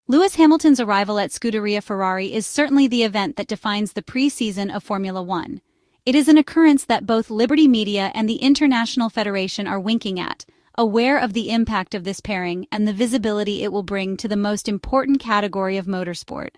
Lewis Hamilton's arrival at Scuderia Ferrari is certainly the event that defines the pre-season of Formula One. It is an occurrence that both Liberty Media and the International Federation are winking at, aware of the impact of this pairing and the visibility it will bring to the most important category of motorsport.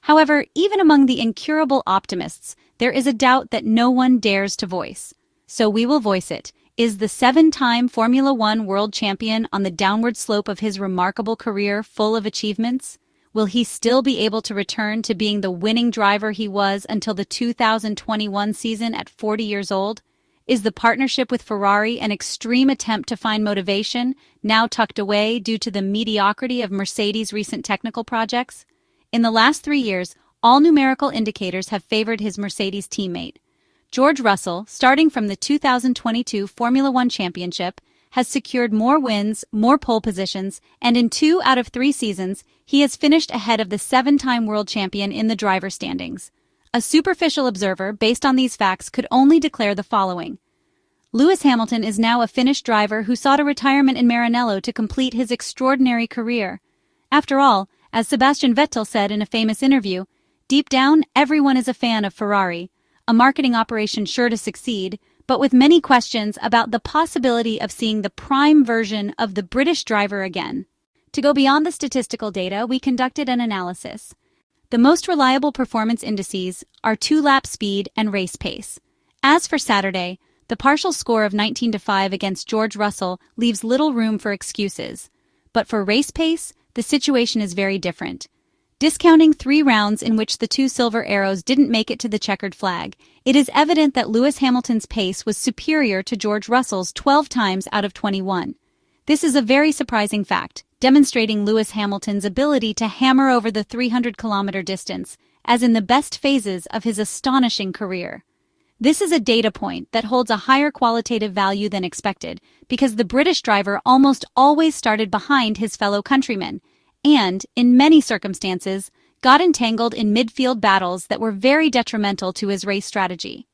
However, even among the incurable optimists, there is a doubt that no one dares to voice. So we will voice it. Is the seven-time Formula One world champion on the downward slope of his remarkable career full of achievements? Will he still be able to return to being the winning driver he was until the 2021 season at 40 years old? Is the partnership with Ferrari an extreme attempt to find motivation, now tucked away due to the mediocrity of Mercedes' recent technical projects? In the last 3 years, all numerical indicators have favored his Mercedes teammate. George Russell, starting from the 2022 Formula One Championship, has secured more wins, more pole positions, and in 2 out of 3 seasons, he has finished ahead of the 7-time world champion in the driver standings. A superficial observer, based on these facts, could only declare the following. Lewis Hamilton is now a finished driver who sought a retirement in Maranello to complete his extraordinary career. After all, as Sebastian Vettel said in a famous interview, deep down, everyone is a fan of Ferrari, a marketing operation sure to succeed, but with many questions about the possibility of seeing the prime version of the British driver again. To go beyond the statistical data, we conducted an analysis. The most reliable performance indices are 2-lap speed and race pace. As for Saturday, the partial score of 19-5 against George Russell leaves little room for excuses. But for race pace, the situation is very different. Discounting 3 rounds in which the 2 silver arrows didn't make it to the checkered flag, it is evident that Lewis Hamilton's pace was superior to George Russell's 12 times out of 21. This is a very surprising fact, demonstrating Lewis Hamilton's ability to hammer over the 300-kilometer distance, as in the best phases of his astonishing career. This is a data point that holds a higher qualitative value than expected, because the British driver almost always started behind his fellow countrymen, and, in many circumstances, got entangled in midfield battles that were very detrimental to his race strategy.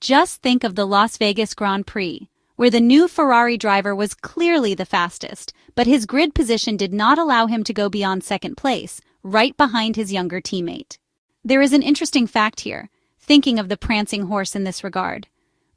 Just think of the Las Vegas Grand Prix, where the new Ferrari driver was clearly the fastest, but his grid position did not allow him to go beyond second place, right behind his younger teammate. There is an interesting fact here, thinking of the prancing horse in this regard.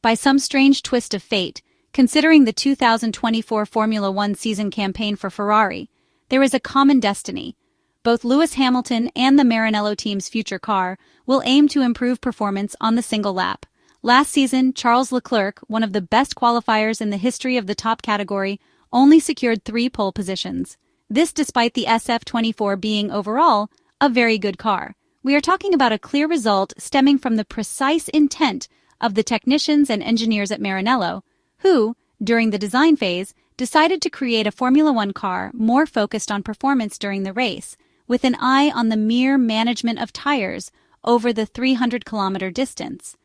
By some strange twist of fate, considering the 2024 Formula One season campaign for Ferrari, there is a common destiny. Both Lewis Hamilton and the Maranello team's future car will aim to improve performance on the single lap. Last season, Charles Leclerc, one of the best qualifiers in the history of the top category, only secured 3 pole positions. This despite the SF24 being, overall, a very good car. We are talking about a clear result stemming from the precise intent of the technicians and engineers at Maranello, who, during the design phase, decided to create a Formula One car more focused on performance during the race, with an eye on the mere management of tires over the 300-kilometer distance.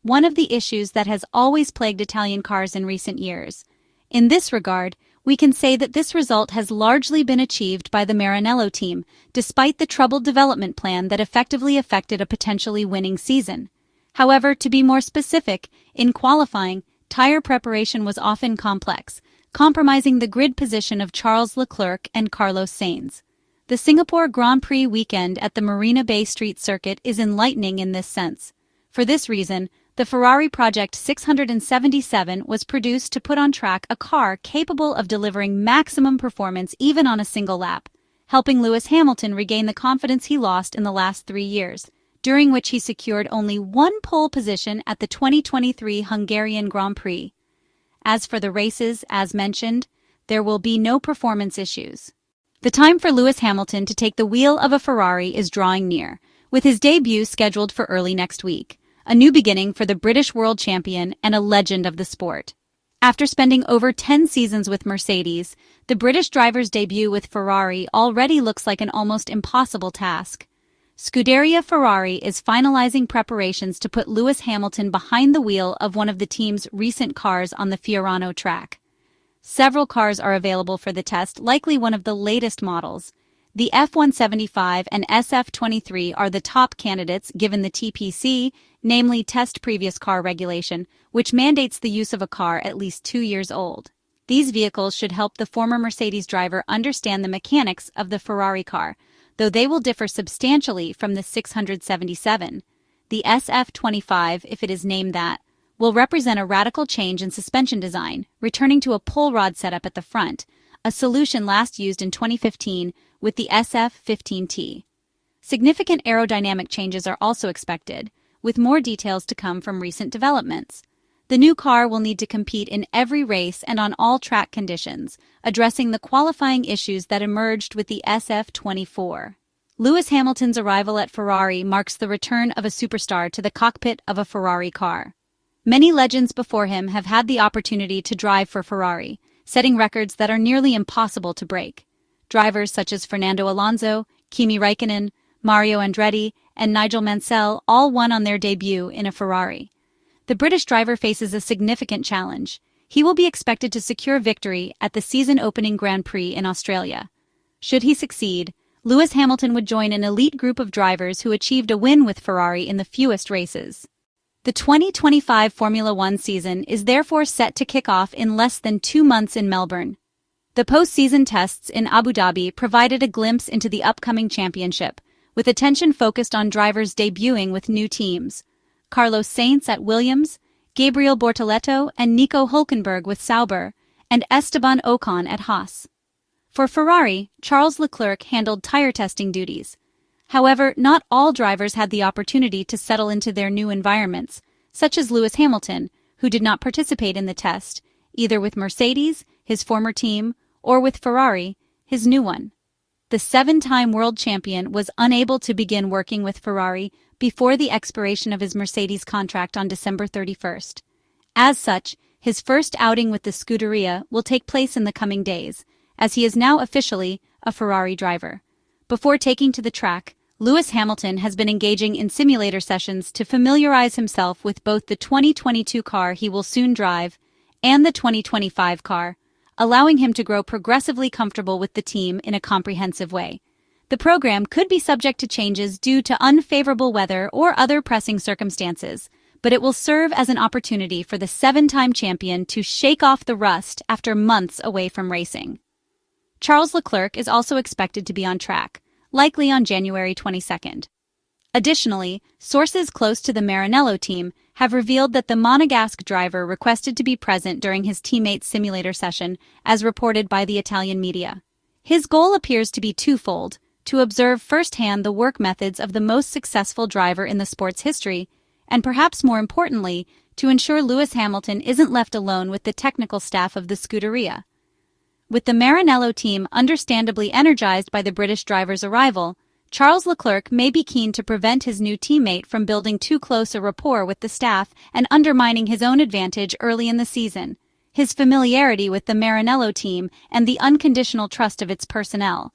One of the issues that has always plagued Italian cars in recent years. In this regard, we can say that this result has largely been achieved by the Maranello team, despite the troubled development plan that effectively affected a potentially winning season. However, to be more specific, in qualifying, tire preparation was often complex, compromising the grid position of Charles Leclerc and Carlos Sainz. The Singapore Grand Prix weekend at the Marina Bay Street Circuit is enlightening in this sense. For this reason, the Ferrari Project 677 was produced to put on track a car capable of delivering maximum performance even on a single lap, helping Lewis Hamilton regain the confidence he lost in the last 3 years, during which he secured only 1 pole position at the 2023 Hungarian Grand Prix. As for the races, as mentioned, there will be no performance issues. The time for Lewis Hamilton to take the wheel of a Ferrari is drawing near, with his debut scheduled for early next week, a new beginning for the British world champion and a legend of the sport. After spending over 10 seasons with Mercedes, the British driver's debut with Ferrari already looks like an almost impossible task. Scuderia Ferrari is finalizing preparations to put Lewis Hamilton behind the wheel of one of the team's recent cars on the Fiorano track. Several cars are available for the test, likely one of the latest models. The F175 and SF23 are the top candidates given the TPC, namely Test Previous Car Regulation, which mandates the use of a car at least 2 years old. These vehicles should help the former Mercedes driver understand the mechanics of the Ferrari car, though they will differ substantially from the 677. The SF25, if it is named that, will represent a radical change in suspension design, returning to a pull rod setup at the front, a solution last used in 2015 with the SF15T. Significant aerodynamic changes are also expected, with more details to come from recent developments. The new car will need to compete in every race and on all track conditions, addressing the qualifying issues that emerged with the SF24. Lewis Hamilton's arrival at Ferrari marks the return of a superstar to the cockpit of a Ferrari car. Many legends before him have had the opportunity to drive for Ferrari, setting records that are nearly impossible to break. Drivers such as Fernando Alonso, Kimi Räikkönen, Mario Andretti, and Nigel Mansell all won on their debut in a Ferrari. The British driver faces a significant challenge. He will be expected to secure victory at the season-opening Grand Prix in Australia. Should he succeed, Lewis Hamilton would join an elite group of drivers who achieved a win with Ferrari in the fewest races. The 2025 Formula One season is therefore set to kick off in less than 2 months in Melbourne. The post-season tests in Abu Dhabi provided a glimpse into the upcoming championship, with attention focused on drivers debuting with new teams. Carlos Sainz at Williams, Gabriel Bortoleto and Nico Hülkenberg with Sauber, and Esteban Ocon at Haas. For Ferrari, Charles Leclerc handled tire testing duties. However, not all drivers had the opportunity to settle into their new environments, such as Lewis Hamilton, who did not participate in the test, either with Mercedes, his former team, or with Ferrari, his new one. The 7-time world champion was unable to begin working with Ferrari before the expiration of his Mercedes contract on December 31st. As such, his first outing with the Scuderia will take place in the coming days, as he is now officially a Ferrari driver. Before taking to the track, Lewis Hamilton has been engaging in simulator sessions to familiarize himself with both the 2022 car he will soon drive and the 2025 car, allowing him to grow progressively comfortable with the team in a comprehensive way. The program could be subject to changes due to unfavorable weather or other pressing circumstances, but it will serve as an opportunity for the 7-time champion to shake off the rust after months away from racing. Charles Leclerc is also expected to be on track, likely on January 22nd. Additionally, sources close to the Maranello team have revealed that the Monegasque driver requested to be present during his teammate's simulator session, as reported by the Italian media. His goal appears to be twofold: to observe firsthand the work methods of the most successful driver in the sport's history, and perhaps more importantly, to ensure Lewis Hamilton isn't left alone with the technical staff of the Scuderia. With the Maranello team understandably energized by the British driver's arrival, Charles Leclerc may be keen to prevent his new teammate from building too close a rapport with the staff and undermining his own advantage early in the season. His familiarity with the Maranello team and the unconditional trust of its personnel